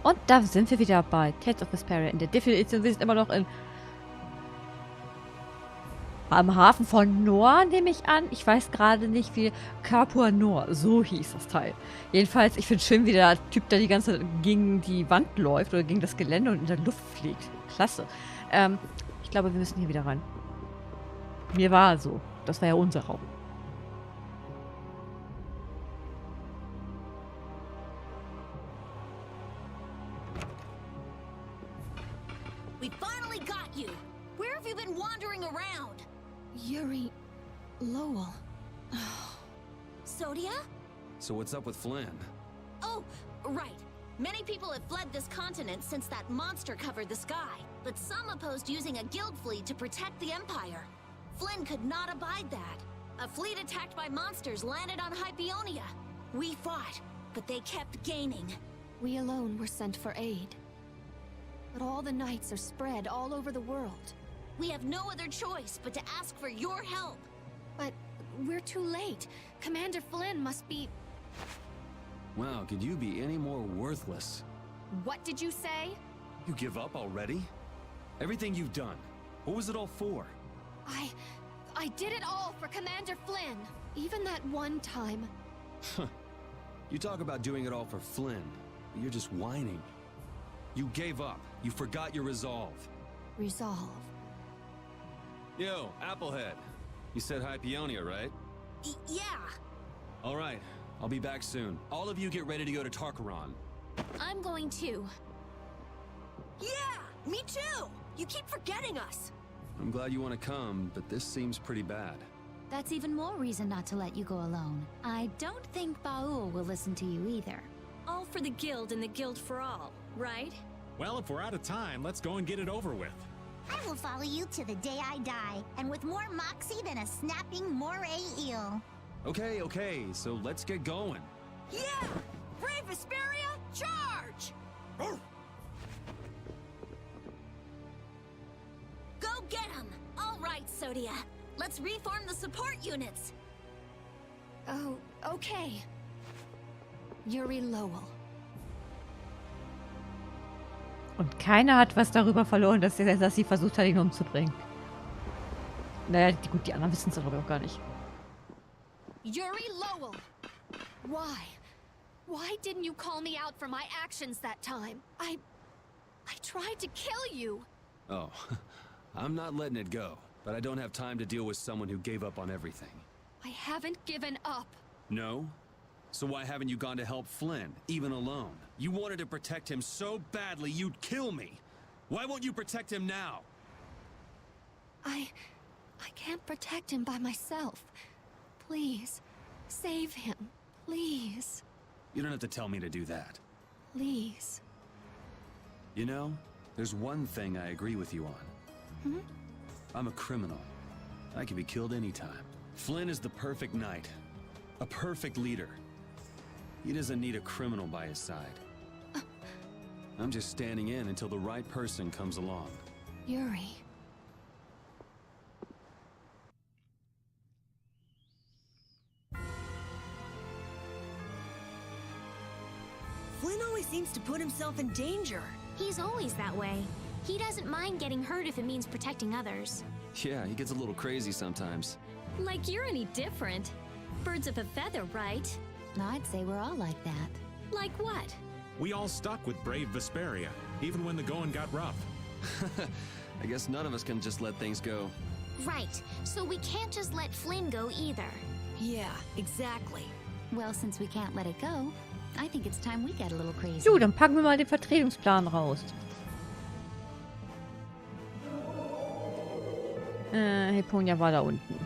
Und da sind wir wieder bei Tales of Vesperia in der Edition. Wir sind immer noch am Hafen von Nor, nehme ich an. Ich weiß gerade nicht, wie Capua Nor, so hieß das Teil. Jedenfalls, ich finde schön, wie der Typ da die ganze Zeit gegen die Wand läuft oder gegen das Gelände und in der Luft fliegt. Klasse. Ich glaube, wir müssen hier wieder rein. Mir war so. Das war ja unser Raum. We finally got you. Where have you been wandering around? Yuri Lowell. Sodia? So what's up with Flynn? Oh, right. Many people have fled this continent since that monster covered the sky, but some opposed using a guild fleet to protect the Empire. Flynn could not abide that. A fleet attacked by monsters landed on Hypeonia. We fought, but they kept gaining. We alone were sent for aid. But all the knights are spread all over the world. We have no other choice but to ask for your help. But we're too late. Commander Flynn must be... Wow, could you be any more worthless? What did you say? You give up already? Everything you've done, what was it all for? I did it all for Commander Flynn. Even that one time. You talk about doing it all for Flynn, but you're just whining. You gave up. You forgot your resolve. Resolve. Yo, Applehead. You said Hypeonia, right? Yeah. All right. I'll be back soon. All of you get ready to go to Tarkaron. I'm going too. Yeah, me too. You keep forgetting us. I'm glad you want to come, but this seems pretty bad. That's even more reason not to let you go alone. I don't think Baul will listen to you either. All for the guild and the guild for all, right? Well, if we're out of time, let's go and get it over with. I will follow you to the day I die, and with more moxie than a snapping moray eel. Okay, so let's get going. Yeah! Brave Vesperia, charge! Go get him! All right, Sodia. Let's reform the support units. Oh, okay. Yuri Lowell. Und keiner hat was darüber verloren, dass sie versucht hat, ihn umzubringen. Naja, gut, die anderen wissen es aber auch gar nicht. Yuri Lowell! Why didn't you call me out for my actions that time? I tried to kill you. Oh, I'm not letting it go, but I don't have time to deal with someone who gave up on everything. I haven't given up. No? So why haven't you gone to help Flynn, even alone? You wanted to protect him so badly you'd kill me. Why won't you protect him now? I can't protect him by myself. Please, save him. Please. You don't have to tell me to do that. Please. You know, there's one thing I agree with you on. Hmm? I'm a criminal. I can be killed anytime. Flynn is the perfect knight. A perfect leader. He doesn't need a criminal by his side. I'm just standing in until the right person comes along. Yuri. Flynn always seems to put himself in danger. He's always that way. He doesn't mind getting hurt if it means protecting others. Yeah, he gets a little crazy sometimes. Like you're any different. Birds of a feather, right? I'd say we're all like that. Like what? We all stuck with brave Vesperia, even when the going got rough. I guess none of us can just let things go. Right, so we can't just let Flynn go either. Yeah, exactly. Well, since we can't let it go, I think it's time we get a little crazy. So, dann packen wir mal den Vertretungsplan raus. Hypeonia war da unten.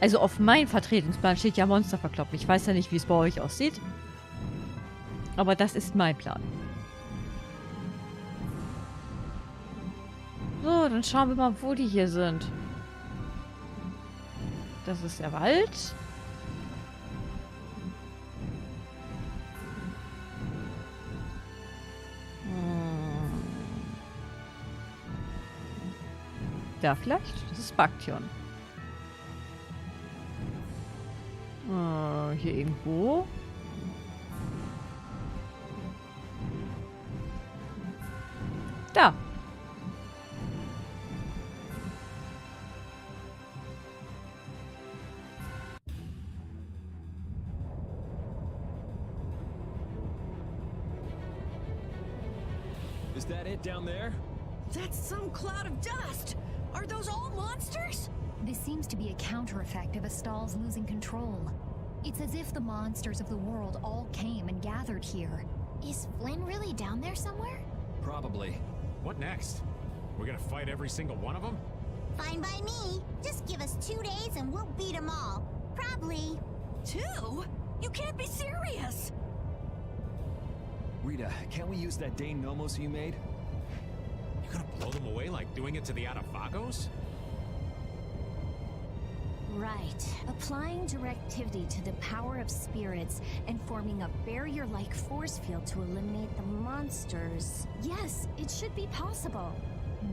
Also auf meinem Vertretungsplan steht ja Monster verkloppt. Ich weiß ja nicht, wie es bei euch aussieht. Aber das ist mein Plan. So, dann schauen wir mal, wo die hier sind. Das ist der Wald. Da vielleicht? Das ist Baktion. Hier irgendwo. Da. Is that it down there? That's some cloud of dust. Are those all monsters? This seems to be a counter effect of Astal's losing control. It's as if the monsters of the world all came and gathered here. Is Flynn really down there somewhere? Probably. What next? We're gonna fight every single one of them? Fine by me. Just give us 2 days and we'll beat them all. Probably. 2? You can't be serious. Rita, can't we use that Dane Nomos you made? You're gonna blow them away like doing it to the Atafagos? Right. Applying directivity to the power of spirits and forming a barrier-like force field to eliminate the monsters. Yes, it should be possible.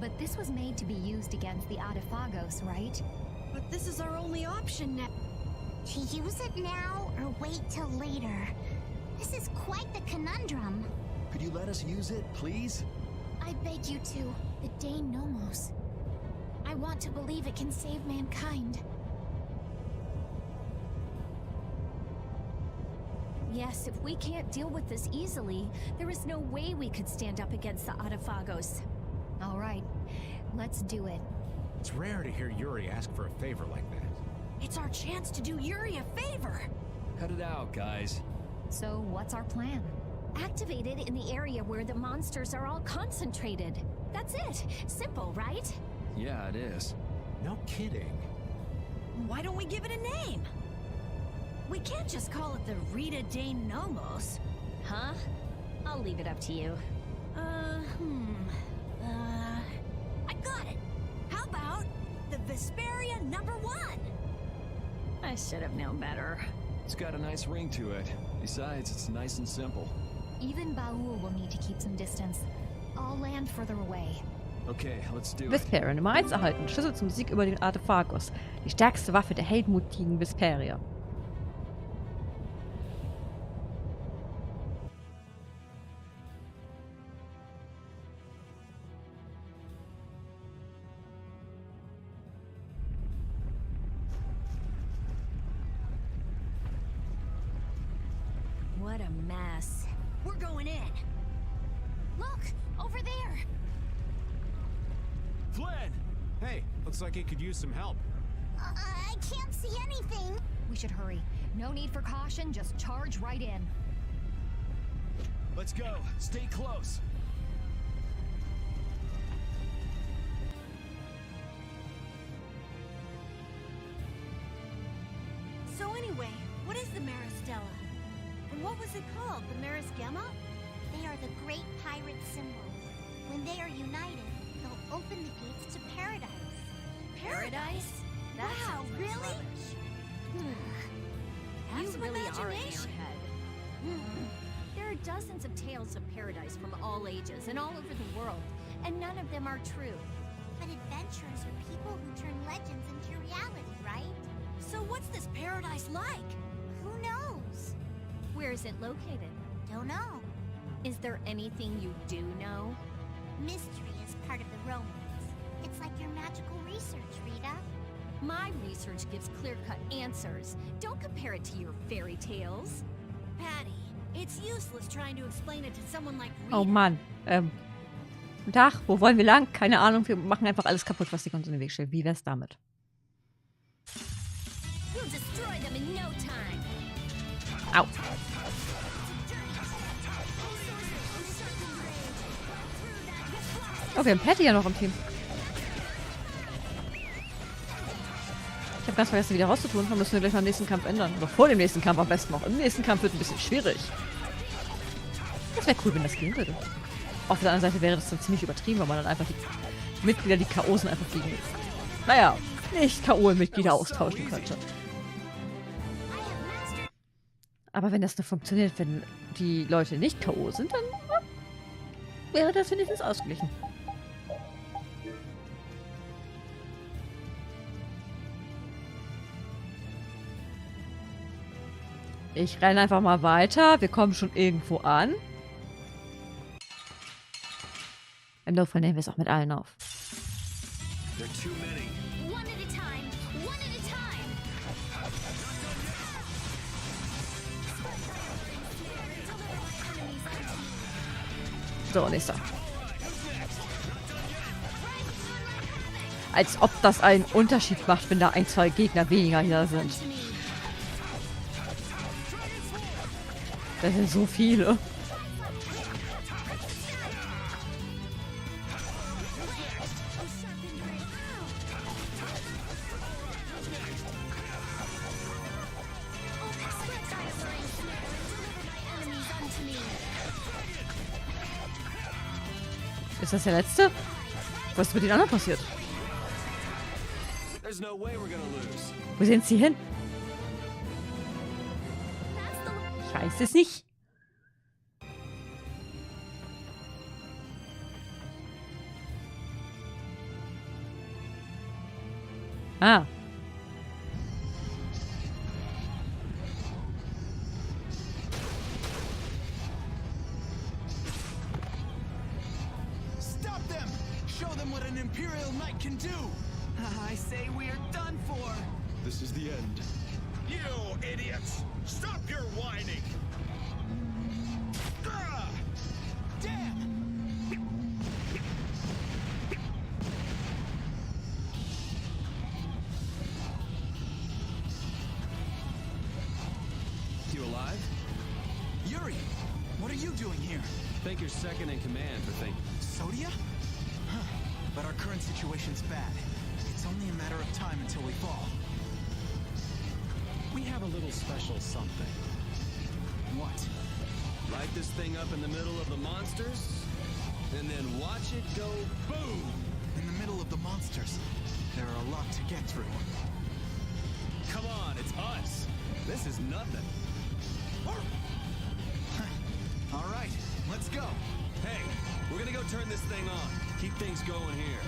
But this was made to be used against the Atafagos, right? But this is our only option now. To use it now or wait till later? This is quite the conundrum. Could you let us use it, please? I beg you to. The Dane Nomos. I want to believe it can save mankind. Yes, if we can't deal with this easily, there is no way we could stand up against the Atafagos. All right, let's do it. It's rare to hear Yuri ask for a favor like that. It's our chance to do Yuri a favor. Cut it out, guys. So what's our plan? Activate it in the area where the monsters are all concentrated. That's it. Simple, right? Yeah, it is. No kidding. Why don't we give it a name? We can't just call it the Rita Dane Nomos. Huh? I'll leave it up to you. I got it. How about the Vesperia #1? I should have known better. It's got a nice ring to it. Besides, it's nice and simple. Even Baul will need to keep some distance. I'll land further away. Okay, let's do it. Vesperia Nummer 1 erhalten. Schlüssel zum Sieg über den Artephagos. Die stärkste Waffe der heldenmutigen Vesperia. What a mess. We're going in. Look, over there. Flynn! Hey, looks like he could use some help. I can't see anything. We should hurry. No need for caution, just charge right in. Let's go. Stay close. So anyway, what is the Maristella? And what was it called? The Maris Gemma? They are the great pirate symbols. When they are united, they'll open the gates to paradise. Paradise? That Wow, sounds like really? rubbish. Have You some really are in your imagination. head. There are dozens of tales of paradise from all ages and all over the world, and none of them are true. But adventurers are people who turn legends into reality, right? So what's this paradise like? Who knows? Where is it located? Don't know. Is there anything you do know? Mystery is part of the romance. It's like your magical research, Rita. My research gives clear-cut answers. Don't compare it to your fairy tales. Patty, it's useless trying to explain it to someone like Rita. Oh Mann. Guten Tag, wo wollen wir lang? Keine Ahnung, wir machen einfach alles kaputt, was sich uns in den Weg stellt. Wie wär's damit? We'll destroy them in no time. Au. Oh, wir haben Patty ja noch im Team. Ich habe ganz vergessen, wieder rauszutun. Dann müssen wir gleich mal im nächsten Kampf ändern. Oder vor dem nächsten Kampf am besten noch. Im nächsten Kampf wird ein bisschen schwierig. Das wäre cool, wenn das gehen würde. Auf der anderen Seite wäre das dann ziemlich übertrieben, weil man dann einfach die Mitglieder, die K.O. sind, einfach gegen, naja, nicht K.O.-Mitglieder austauschen könnte. Aber wenn das nur funktioniert, wenn die Leute nicht K.O. sind, dann wäre das wenigstens ausgeglichen. Ich renne einfach mal weiter. Wir kommen schon irgendwo an. Im Notfall nehmen wir es auch mit allen auf. There are too many. One at a time. One at a time. So, nächster. Als ob das einen Unterschied macht, wenn da 1, 2 Gegner weniger hier sind. Das sind so viele. Ist das der letzte? Was ist mit den anderen passiert? There's no way we're gonna lose. Wo sind sie hin? Ich weiß es nicht. Ah. Stop them! Show them what an Imperial Knight can do! I say we are done for! This is the end. You idiots! Stop your whining! Ah! Damn! You alive? Yuri! What are you doing here? Thank your second in command for thinking. Sodia? Huh. But our current situation's bad. It's only a matter of time until we fall. We have a little special something. What? Light this thing up in the middle of the monsters, and then watch it go boom! In the middle of the monsters. There are a lot to get through. Come on, it's us! This is nothing. All right, let's go. Hey, we're gonna go turn this thing on. Keep things going here.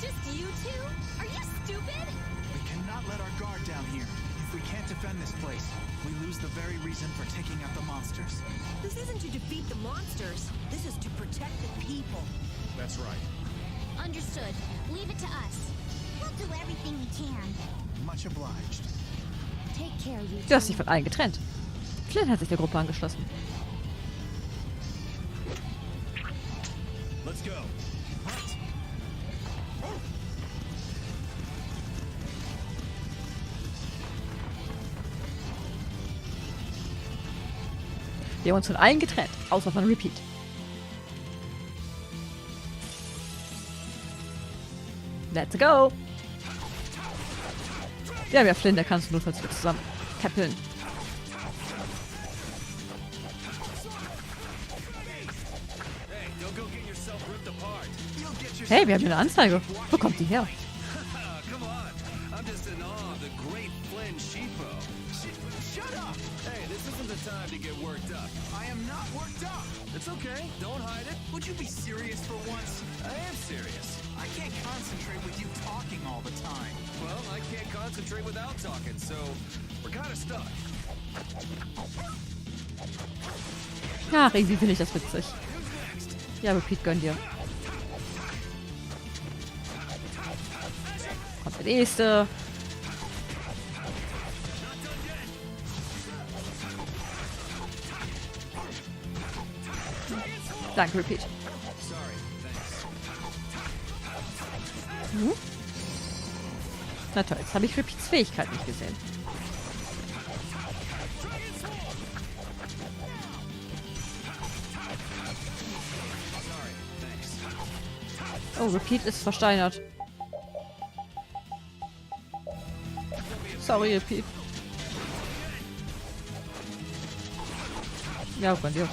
Just you two? Are you stupid? We cannot let our guard down here. If we can't defend this place, we lose the very reason for taking out the monsters. This isn't to defeat the monsters. This is to protect the people. That's right. Understood. Leave it to us. We'll do everything we can. Much obliged. Take care, you Du hast dich von allen getrennt. Flynn hat sich der Gruppe angeschlossen. Let's go. Wir haben uns von allen getrennt, außer von Repeat. Let's go! Wir haben ja Flynn, der kannst du nur falls wir zusammen kappeln. Hey, wir haben hier eine Anzeige. Wo kommt die her? Come on. I'm just in awe of the great Flynn Sheepo. Shut up! Hey, this isn't the time to get worked up. I am not worked up! It's okay. Don't hide it. Would you be serious for once? I am serious. I can't concentrate with you talking all the time. Well, I can't concentrate without talking, so we're kind of stuck. Ach, irgendwie finde ich das witzig. Ja, Repeat, gönn dir. Kommt der nächste. Danke, Repeat. Hm? Na toll, jetzt habe ich Repeats Fähigkeit nicht gesehen. Oh, Repeat ist versteinert. Sorry, Repeat. Ja, von dir.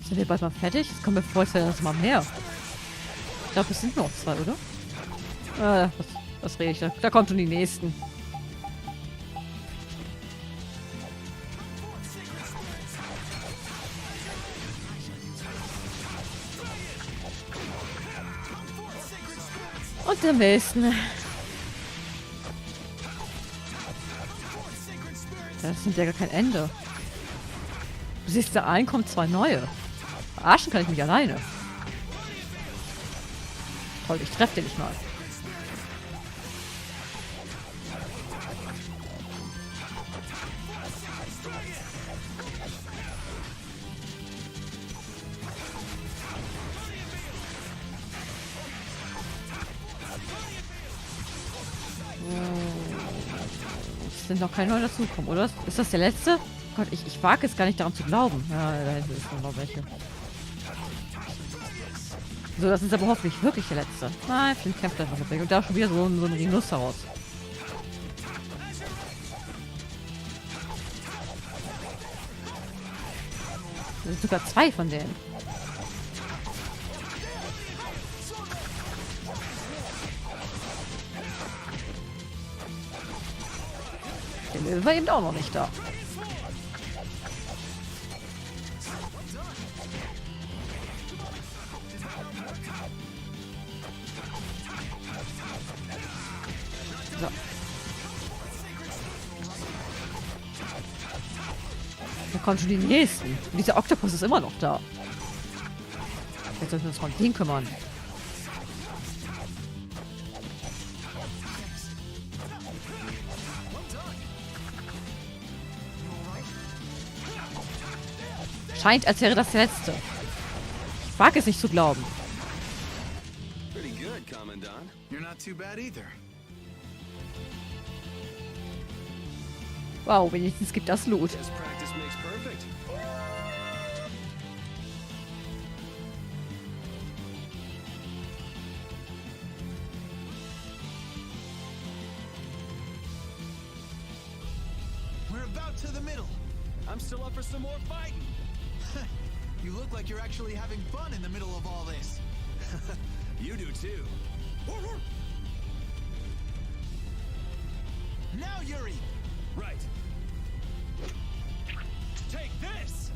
Sind wir bald mal fertig? Es kommt mir vor, als wäre das mal mehr. Ich glaube, es sind nur noch 2, oder? Was rede ich da? Da kommen schon die nächsten. Und der nächsten. Das nimmt ja gar kein Ende. Du siehst, da ein kommt 2 neue. Verarschen kann ich mich alleine. Toll, ich treffe den nicht mal. Es sind noch keine neuen dazugekommen, oder? Ist das der letzte? Gott, ich wage es gar nicht daran zu glauben. Ja, da hinten ist noch welche. So, das ist aber hoffentlich wirklich der letzte. Nein, Flynn kämpft einfach mit weg. Und da schon wieder so ein Rhinoceros. Das sind sogar 2 von denen. Der Löwe war eben auch noch nicht da. So. Da kommen schon die nächsten. Und dieser Oktopus ist immer noch da. Jetzt sollten wir uns mal um den kümmern. Scheint, als wäre das der letzte. Ich wage es nicht zu glauben. Pretty good, Commandant. You're not too bad either. Wow, wenigstens gibt das Loot. Just practice makes perfect. We're about to the middle. I'm still up for some more fighting. You look like you're actually having fun in the middle of all this. You do too. Now, Yuri! Right. Take this!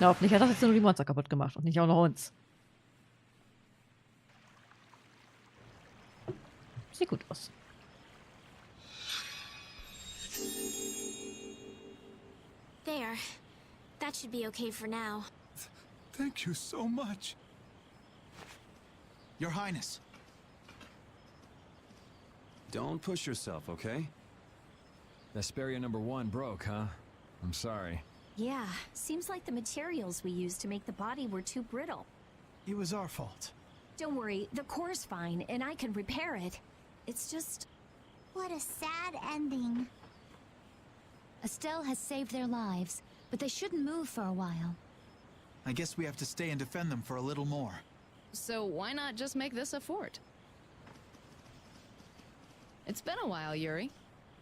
Ja, hoffentlich hat das jetzt nur die Monster kaputt gemacht und nicht auch noch uns. Sieht gut aus. There. That should be okay for now. Thank you so much. Your Highness. Don't push yourself, okay? Vesperia #1 broke, huh? I'm sorry. Yeah, seems like the materials we used to make the body were too brittle. It was our fault. Don't worry, the core's fine, and I can repair it. It's just... What a sad ending. Estelle has saved their lives, but they shouldn't move for a while. I guess we have to stay and defend them for a little more. So why not just make this a fort? It's been a while, Yuri.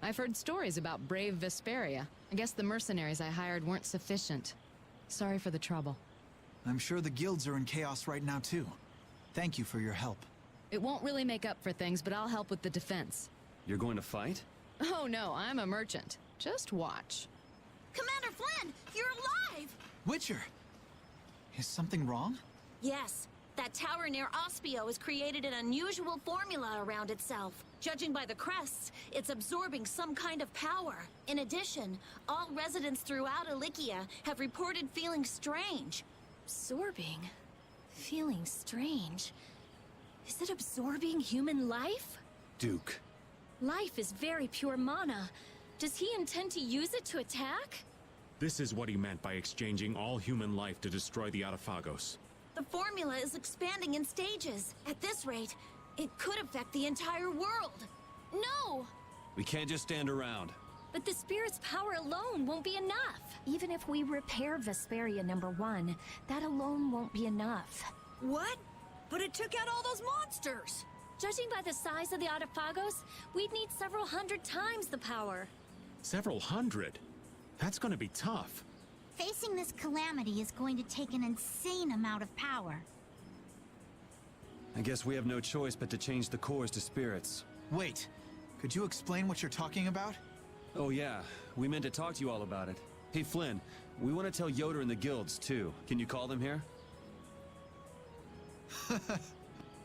I've heard stories about brave Vesperia. I guess the mercenaries I hired weren't sufficient. Sorry for the trouble. I'm sure the guilds are in chaos right now too. Thank you for your help. It won't really make up for things, but I'll help with the defense. You're going to fight? Oh no, I'm a merchant. Just watch. Commander Flynn, you're alive! Witcher! Is something wrong? Yes. That tower near Ospio has created an unusual formula around itself. Judging by the crests, it's absorbing some kind of power. In addition, all residents throughout Ilikia have reported feeling strange. absorbing. Feeling strange. Is it absorbing human life? Duke. Life is very pure mana. Does he intend to use it to attack? This is what he meant by exchanging all human life to destroy the Autophagos. The formula is expanding in stages. At this rate, it could affect the entire world. No! We can't just stand around. But the spirit's power alone won't be enough. Even if we repair Vesperia #1, that alone won't be enough. What? But it took out all those monsters! Judging by the size of the Autophagos, we'd need several hundred times the power. Several hundred? That's gonna be tough. Facing this calamity is going to take an insane amount of power. I guess we have no choice but to change the cores to spirits. Wait, could you explain what you're talking about? Oh yeah, we meant to talk to you all about it. Hey Flynn, we want to tell Yoder and the guilds too. Can you call them here?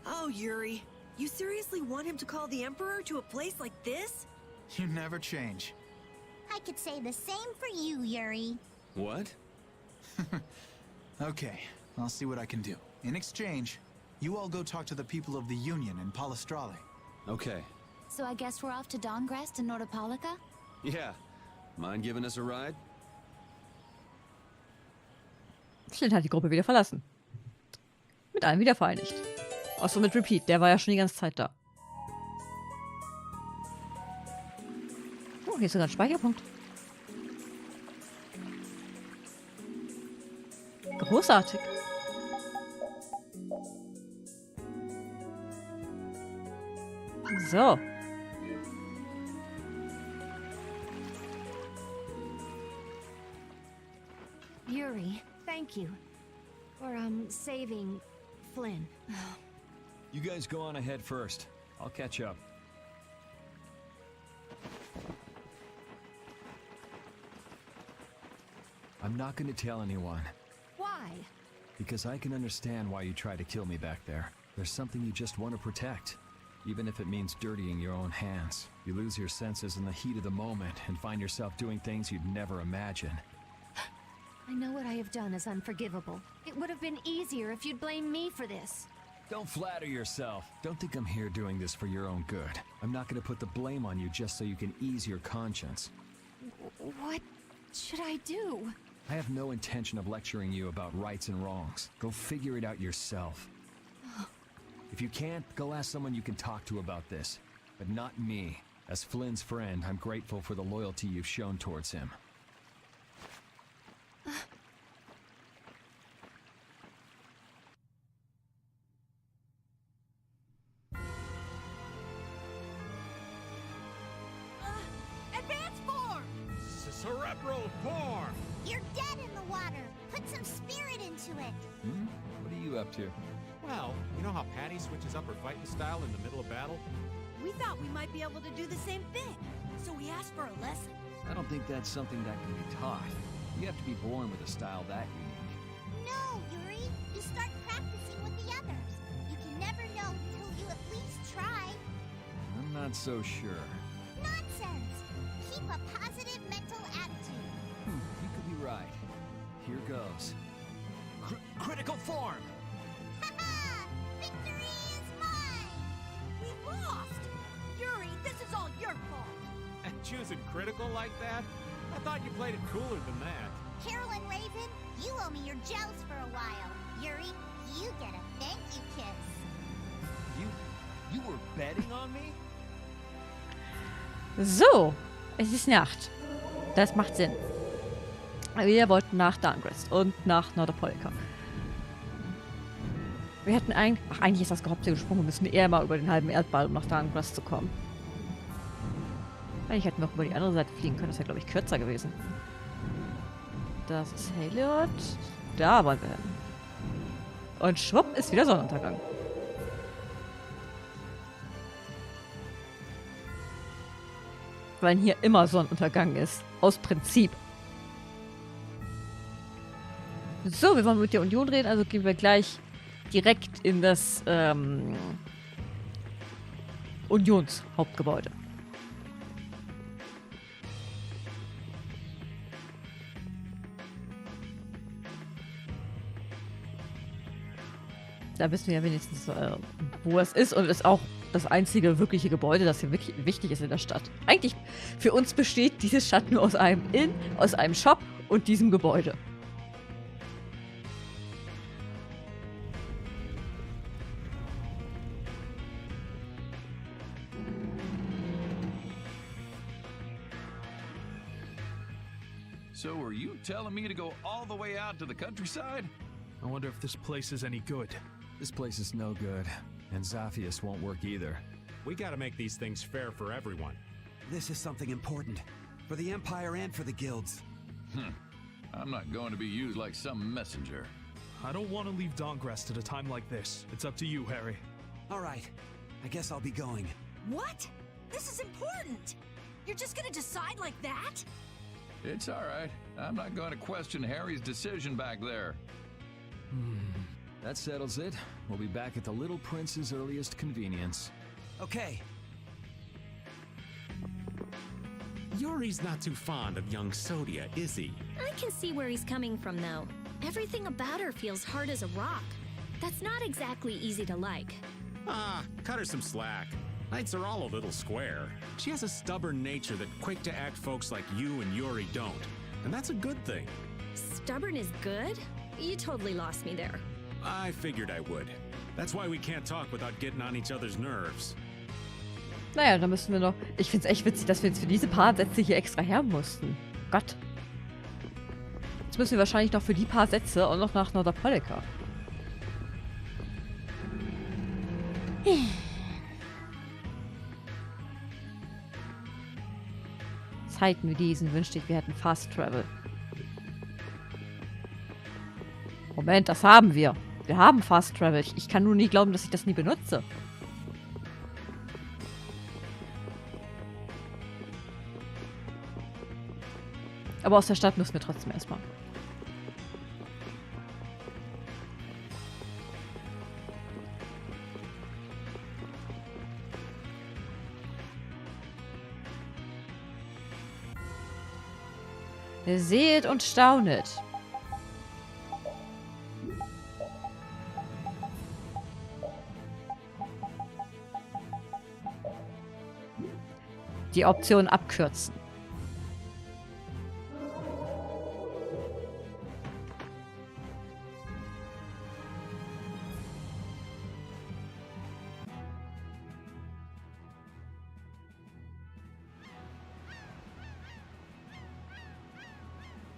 Oh, Yuri. You seriously want him to call the Emperor to a place like this? You never change. I could say the same for you, Yuri. What? Okay, I'll see what I can do. In exchange, you all go talk to the people of the Union in Palestrale. Okay. So I guess we're off to Dawngrest and Nordopolica? Yeah. Mind giving us a ride? Flynn hat die Gruppe wieder verlassen. Mit allen wieder vereinigt. Außer mit Repeat, der war ja schon die ganze Zeit da. Oh, hier ist sogar ein Speicherpunkt. Großartig. So. Yuri, thank you for, saving Flynn. You guys go on ahead first. I'll catch up. I'm not going to tell anyone. Why? Because I can understand why you tried to kill me back there. There's something you just want to protect. Even if it means dirtying your own hands. You lose your senses in the heat of the moment and find yourself doing things you'd never imagine. I know what I have done is unforgivable. It would have been easier if you'd blamed me for this. Don't flatter yourself. Don't think I'm here doing this for your own good. I'm not going to put the blame on you just so you can ease your conscience. What should I do? I have no intention of lecturing you about rights and wrongs. Go figure it out yourself. If you can't, go ask someone you can talk to about this. But not me. As Flynn's friend, I'm grateful for the loyalty you've shown towards him. Advanced form! Cerebral form! You're dead in the water. Put some spirit into it. What are you up to? Well, you know how Patty switches up her fighting style in the middle of battle? We thought we might be able to do the same thing, so we asked for a lesson. I don't think that's something that can be taught. You have to be born with a style that unique. No, Yuri. You start practicing with the others. You can never know until you at least try. I'm not so sure. Nonsense. Keep a positive mental attitude. You could be right. Here goes. Critical form! Haha! Victory is mine! We lost! Yuri, this is all your fault! And choosing critical like that? I thought you played it cooler than that. Carolyn Raven, you owe me your gels for a while. Yuri, you get a thank you kiss. You were betting on me? So, es ist Nacht. Das macht Sinn. Wir wollten nach Dawngrest und nach Nordopolica. Wir hätten eigentlich ist das Gehaupte gesprungen. Wir müssen eher mal über den halben Erdball, um nach Dawngrest zu kommen. Eigentlich hätten wir auch über die andere Seite fliegen können. Das wäre, glaube ich, kürzer gewesen. Das ist Heliod. Da wollen wir hin. Und schwupp ist wieder Sonnenuntergang. Weil hier immer Sonnenuntergang ist. Aus Prinzip. So, wir wollen mit der Union reden, also gehen wir gleich direkt in das Unionshauptgebäude. Da wissen wir ja wenigstens, wo es ist, und es ist auch das einzige wirkliche Gebäude, das hier wirklich wichtig ist in der Stadt. Eigentlich für uns besteht diese Stadt nur aus einem Inn, aus einem Shop und diesem Gebäude. So are you telling me to go all the way out to the countryside? I wonder if this place is any good. This place is no good, and Zaphias won't work either. We gotta make these things fair for everyone. This is something important. For the Empire and for the guilds. I'm not going to be used like some messenger. I don't want to leave Dawngrest at a time like this. It's up to you, Harry. All right. I guess I'll be going. What? This is important. You're just gonna decide like that? It's all right. I'm not going to question Harry's decision back there. That settles it. We'll be back at the Little Prince's earliest convenience. Okay. Yuri's not too fond of young Sodia, is he? I can see where he's coming from, though. Everything about her feels hard as a rock. That's not exactly easy to like. Ah, cut her some slack. Knights are all a little square. She has a stubborn nature that quick-to-act folks like you and Yuri don't. And that's a good thing. Stubborn is good? You totally lost me there. I figured I would. That's why we can't talk without getting on each other's nerves. Naja, da müssen wir noch... Ich find's echt witzig, dass wir jetzt für diese paar Sätze hier extra her mussten. Gott. Jetzt müssen wir wahrscheinlich noch für die paar Sätze und noch nach Norderpolica. Zeiten wie diesen wünschte ich, wir hätten Fast Travel. Moment, das haben wir. Wir haben Fast Travel. Ich kann nur nie glauben, dass ich das nie benutze. Aber aus der Stadt müssen wir trotzdem erstmal. Seht und staunet. Die Option abkürzen.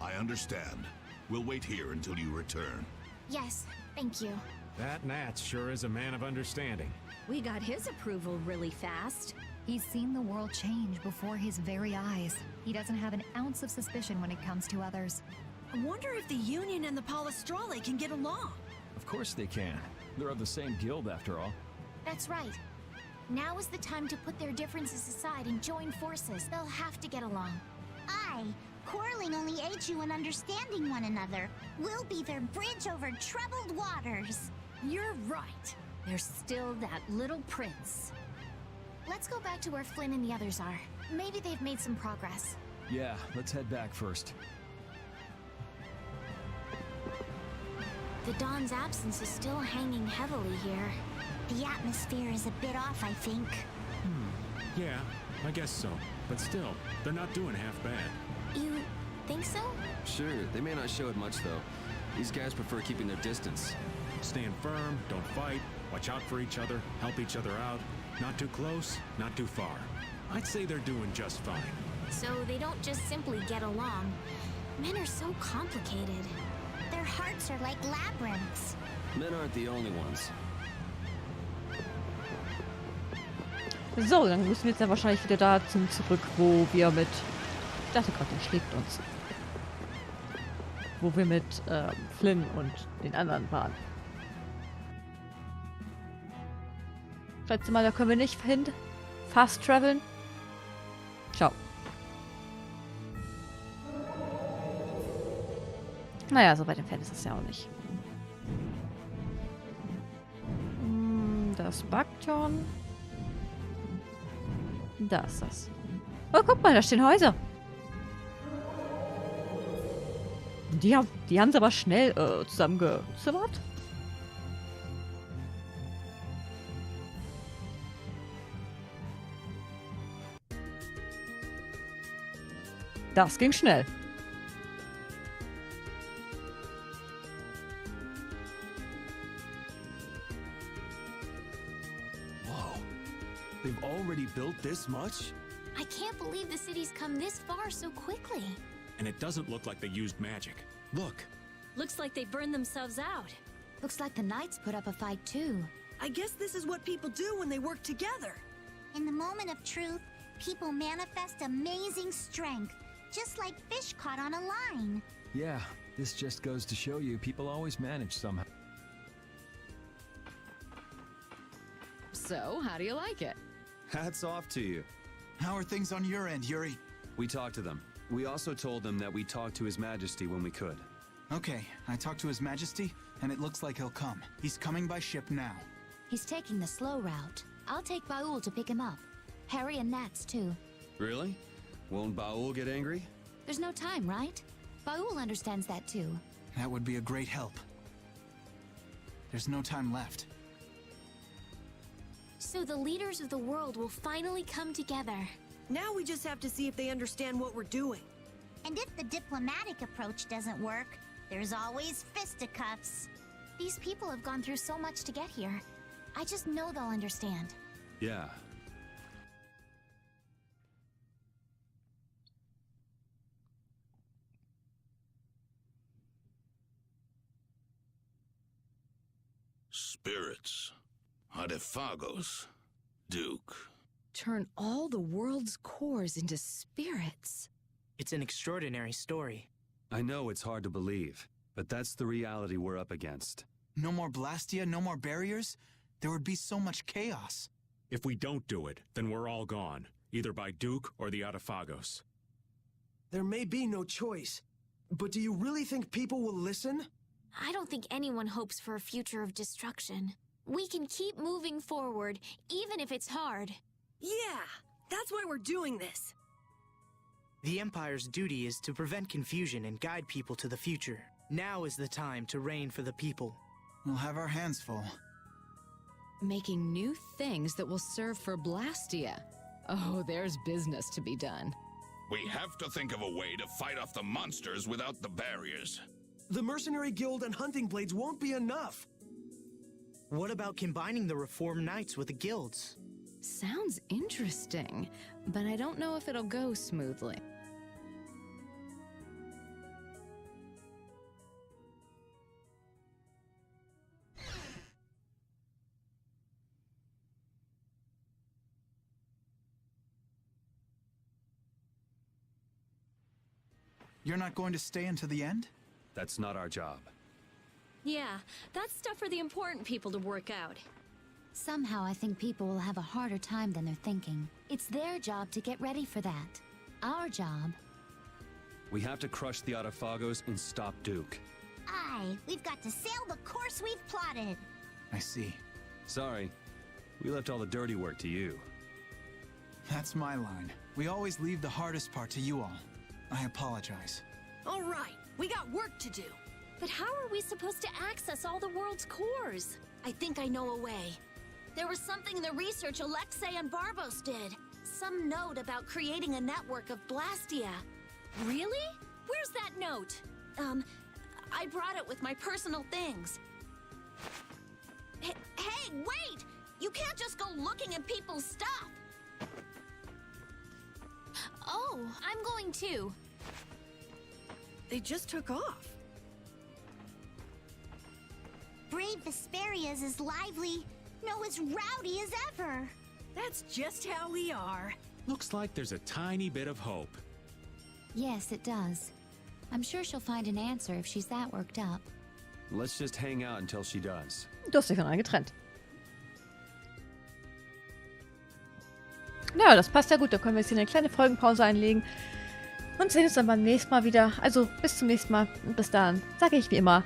I understand. We'll wait here until you return. Yes, thank you. That Nat sure is a man of understanding. We got his approval really fast. He's seen the world change before his very eyes. He doesn't have an ounce of suspicion when it comes to others. I wonder if the Union and the Palestrale can get along. Of course they can. They're of the same guild after all. That's right. Now is the time to put their differences aside and join forces. They'll have to get along. Aye. Quarreling only aids you in understanding one another. We'll be their bridge over troubled waters. You're right. There's still that little prince. Let's go back to where Flynn and the others are. Maybe they've made some progress. Yeah, let's head back first. The Dawn's absence is still hanging heavily here. The atmosphere is a bit off, I think. Yeah, I guess so. But still, they're not doing half bad. You think so? Sure, they may not show it much though. These guys prefer keeping their distance. Stand firm, don't fight, watch out for each other, help each other out. Not too close, not too far. I'd say they're doing just fine. So they don't just simply get along. Men are so complicated. Their hearts are like labyrinths. Men aren't the only ones. So, dann müssen wir jetzt ja wahrscheinlich wieder da zurück, wo wir mit... Ich dachte gerade, der schlägt uns. Wo wir mit Flynn und den anderen waren. Schätze mal, da können wir nicht hin. Fast traveln. Ciao. Naja, so weit entfernt ist es ja auch nicht. Das Baktion. Da ist das. Oh, guck mal, da stehen Häuser. Die haben es aber schnell zusammengezimmert. Das ging schnell. Whoa. They've already built this much? I can't believe the city's come this far so quickly. And it doesn't look like they used magic. Look. Looks like they burned themselves out. Looks like the Knights put up a fight too. I guess this is what people do when they work together. In the moment of truth, people manifest amazing strength, just like fish caught on a line. Yeah, this just goes to show you people always manage somehow. So, how do you like it? Hats off to you. How are things on your end, Yuri? We talked to them. We also told them that we'd talk to His Majesty when we could. Okay, I talked to His Majesty, and it looks like he'll come. He's coming by ship now. He's taking the slow route. I'll take Baul to pick him up. Harry and Nats, too. Really? Won't Baul get angry? There's no time, right? Baul understands that, too. That would be a great help. There's no time left. So the leaders of the world will finally come together. Now we just have to see if they understand what we're doing. And if the diplomatic approach doesn't work, there's always fisticuffs. These people have gone through so much to get here. I just know they'll understand. Yeah. Spirits. Artifagos. Duke. Turn all the world's cores into spirits. It's an extraordinary story. I know it's hard to believe, but that's the reality we're up against. No more Blastia, no more barriers? There would be so much chaos. If we don't do it, then we're all gone. Either by Duke or the Artifagos. There may be no choice. But do you really think people will listen? I don't think anyone hopes for a future of destruction. We can keep moving forward, even if it's hard. Yeah, that's why we're doing this. The Empire's duty is to prevent confusion and guide people to the future. Now is the time to reign for the people. We'll have our hands full. Making new things that will serve for Blastia. Oh, there's business to be done. We have to think of a way to fight off the monsters without the barriers. The Mercenary Guild and Hunting Blades won't be enough. What about combining the Reformed Knights with the guilds? Sounds interesting, but I don't know if it'll go smoothly. You're not going to stay until the end? That's not our job. Yeah, that's stuff for the important people to work out. Somehow I think people will have a harder time than they're thinking. It's their job to get ready for that. Our job... We have to crush the Artifagos and stop Duke. Aye, we've got to sail the course we've plotted. I see. Sorry, we left all the dirty work to you. That's my line. We always leave the hardest part to you all. I apologize. All right, we got work to do. But how are we supposed to access all the world's cores? I think I know a way. There was something in the research Alexei and Barbos did. Some note about creating a network of Blastia. Really? Where's that note? I brought it with my personal things. Hey, wait! You can't just go looking at people's stuff! Oh, I'm going too. They just took off. Brave Vesperia's as lively, no, as rowdy as ever. That's just how we are. Looks like there's a tiny bit of hope. Yes, it does. I'm sure she'll find an answer if she's that worked up. Let's just hang out until she does. Du hast dich von allen getrennt. Ja, das passt ja gut. Da können wir jetzt hier eine kleine Folgenpause einlegen. Und sehen uns dann beim nächsten Mal wieder. Also bis zum nächsten Mal. Und bis dahin sage ich wie immer